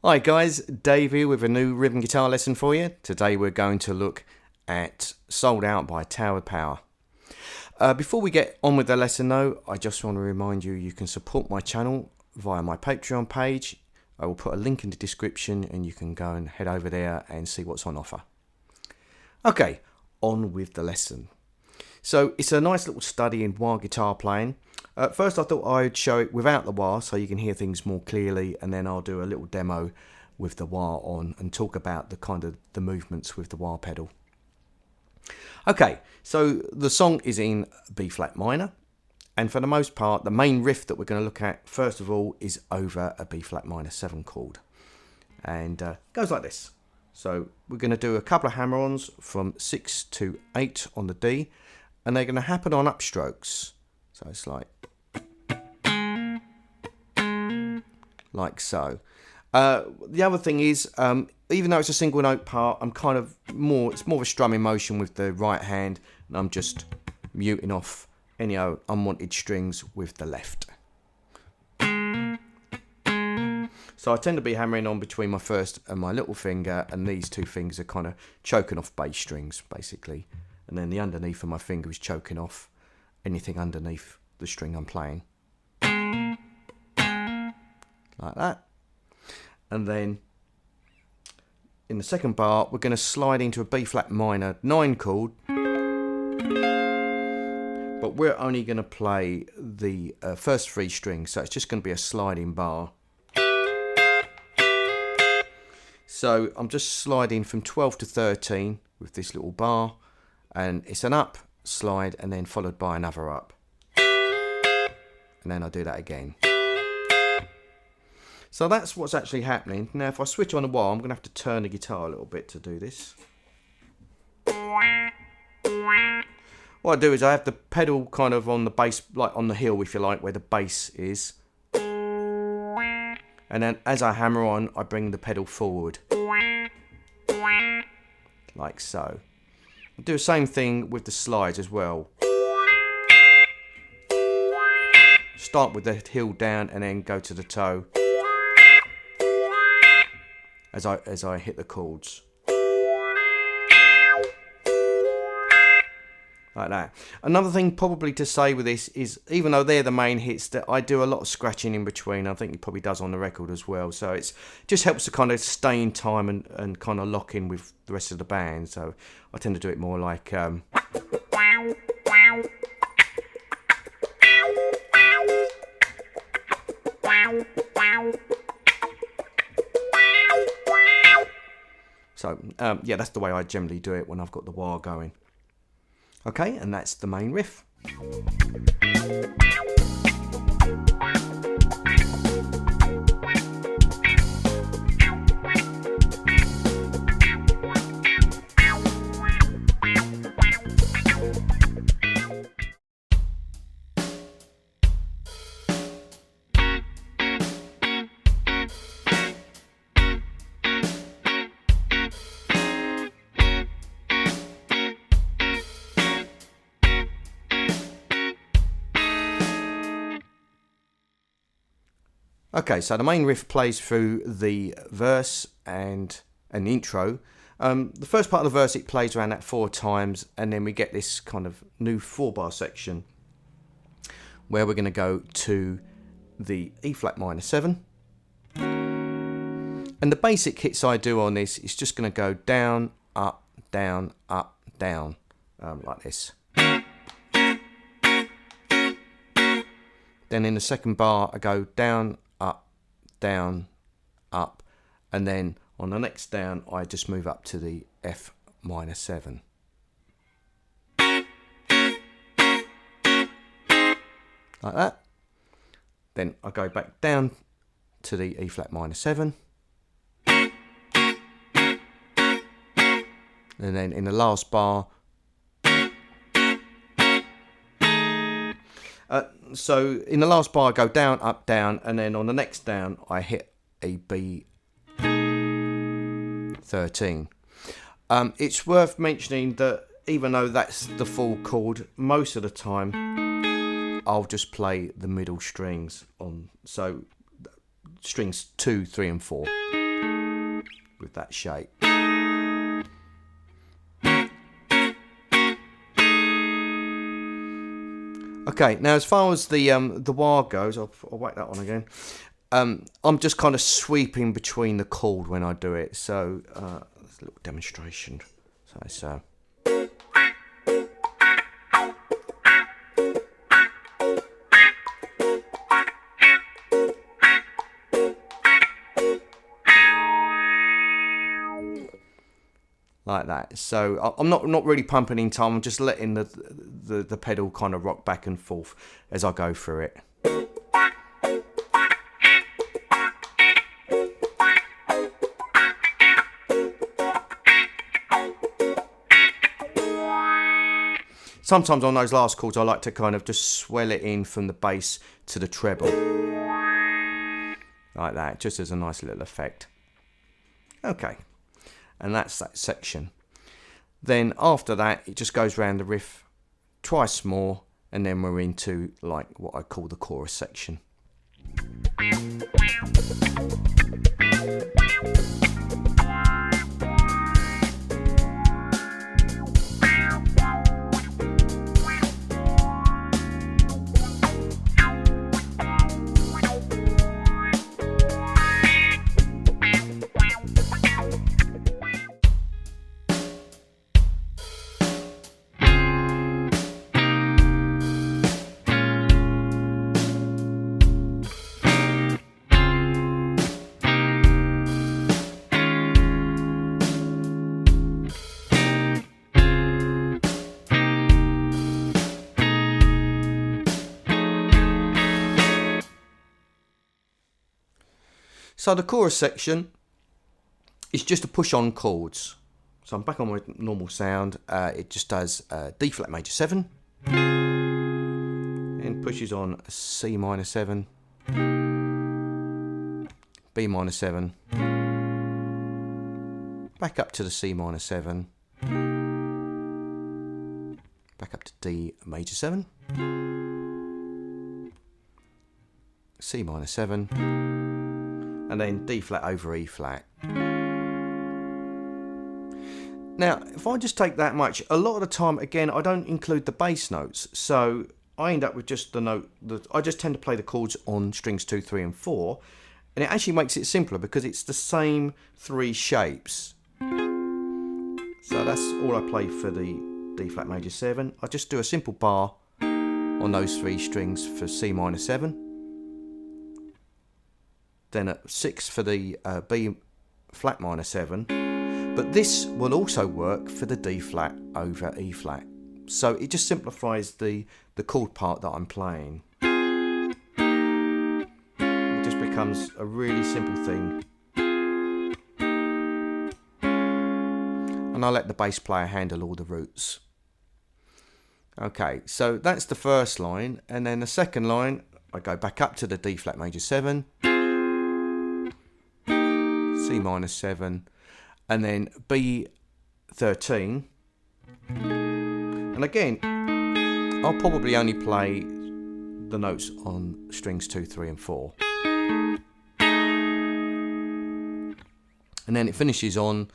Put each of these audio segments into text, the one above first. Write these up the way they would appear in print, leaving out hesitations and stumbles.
Hi guys, Dave here with a new rhythm guitar lesson for you. Today we're going to look at Sold Out by Tower Power. Before we get on with the lesson though, I just want to remind you you can support my channel via my Patreon page. I will put a link in the description and you can go and head over there and see what's on offer. Okay, on with the lesson. So it's a nice little study in wah guitar playing. First I thought I'd show it without the wah so you can hear things more clearly, and then I'll do a little demo with the wah on and talk about the movements with the wah pedal. Okay, so the song is in B flat minor, and for the most part the main riff that we're going to look at first of all is over a B flat minor 7 chord, and goes like this. So we're going to do a couple of hammer-ons from 6 to 8 on the D, and they're going to happen on upstrokes. So it's like so. The other thing is, even though it's a single note part, I'm kind of it's more of a strumming motion with the right hand, and I'm just muting off any unwanted strings with the left. So I tend to be hammering on between my first and my little finger, and these two fingers are kind of choking off bass strings basically, and then the underneath of my finger is choking off anything underneath the string I'm playing. Like that. And then in the second bar we're going to slide into a B flat minor 9 chord, but we're only going to play the first 3 strings, so it's just going to be a sliding bar. So I'm just sliding from 12 to 13 with this little bar, and it's an up, slide, and then followed by another up, and then I do that again. So that's what's actually happening. Now if I switch on the wah, I'm going to have to turn the guitar a little bit to do this. What I do is I have the pedal kind of on the bass, like on the heel if you like, where the bass is. And then as I hammer on, I bring the pedal forward. Like so. I'll do the same thing with the slides as well. Start with the heel down and then go to the toe as I hit the chords. Like that. Another thing probably to say with this is, even though they're the main hits, that I do a lot of scratching in between. I think it probably does on the record as well. So it just helps to kind of stay in time and kind of lock in with the rest of the band. So I tend to do it more like so yeah, that's the way I generally do it when I've got the wah going. Okay, and that's the main riff. Okay, so the main riff plays through the verse and an intro. The first part of the verse, it plays around that 4 times, and then we get this kind of new 4-bar section where we're going to go to the E flat minor 7. And the basic hits I do on this is just going to go down, up, down, like this. Then in the second bar I go down, up, and then On the next down, I just move up to the F minor 7. Like that. Then I go back down to the E flat minor 7. And then in the last bar, so in the last bar I go down, up, down, and then on the next down I hit a B 13. It's worth mentioning that even though that's the full chord, most of the time I'll just play the middle strings on, so strings 2, 3 and 4 with that shape. Okay, now as far as the wah goes, I'll whack that one again. I'm just kind of sweeping between the chord when I do it. So there's a little demonstration. So it's like that. So I'm not really pumping in time. I'm just letting the pedal kind of rock back and forth as I go through it. Sometimes on those last chords I like to kind of just swell it in from the bass to the treble. Like that, just as a nice little effect. Okay. And that's that section. Then after that it just goes around the riff twice more, and then we're into like what I call the chorus section. So the chorus section is just a push on chords. So I'm back on my normal sound. It just does D flat major 7 and pushes on a C minor 7, B minor 7, back up to the C minor 7, back up to D major 7, C minor 7, and then D flat over E flat. Now, if I just take that much, a lot of the time, again, I don't include the bass notes, so I end up with just the note. I just tend to play the chords on strings 2, 3 and 4, and it actually makes it simpler because it's the same 3 shapes. So that's all I play for the D flat major 7. I just do a simple bar on those 3 strings for C minor 7. Then at 6 for the B flat minor 7, but this will also work for the D flat over E flat. So it just simplifies the chord part that I'm playing. It just becomes a really simple thing. And I let the bass player handle all the roots. Okay, so that's the first line, and then the second line, I go back up to the D flat major 7, C minor 7, and then B 13. And again, I'll probably only play the notes on strings 2, 3 and 4. And then it finishes on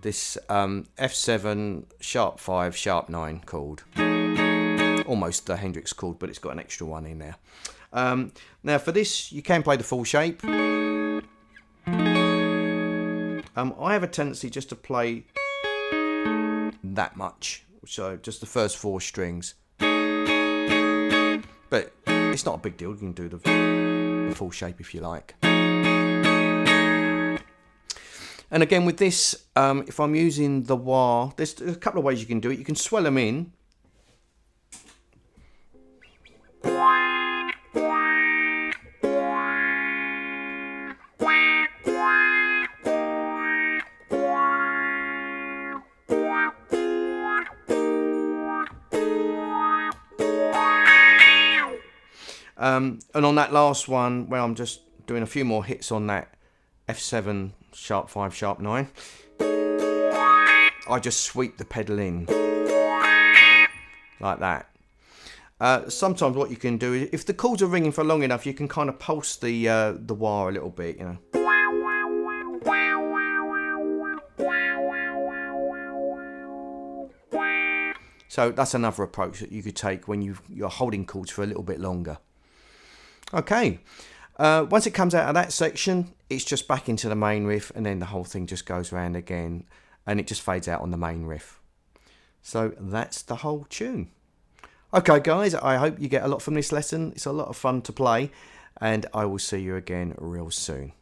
this F7 sharp 5 sharp 9 chord. Almost the Hendrix chord, but it's got an extra one in there. Now for this you can play the full shape. I have a tendency just to play that much, so just the first 4 strings, but it's not a big deal. You can do the full shape if you like. And again with this, if I'm using the wah, there's a couple of ways you can do it. You can swell them in. And on that last one, where I'm just doing a few more hits on that F7 sharp 5 sharp 9, I just sweep the pedal in like that. Sometimes what you can do is, if the chords are ringing for long enough, you can kind of pulse the wah a little bit, you know. So that's another approach that you could take when you're holding chords for a little bit longer. Okay, once it comes out of that section, it's just back into the main riff, and then the whole thing just goes around again, and it just fades out on the main riff. So that's the whole tune. Okay guys, I hope you get a lot from this lesson. It's a lot of fun to play, and I will see you again real soon.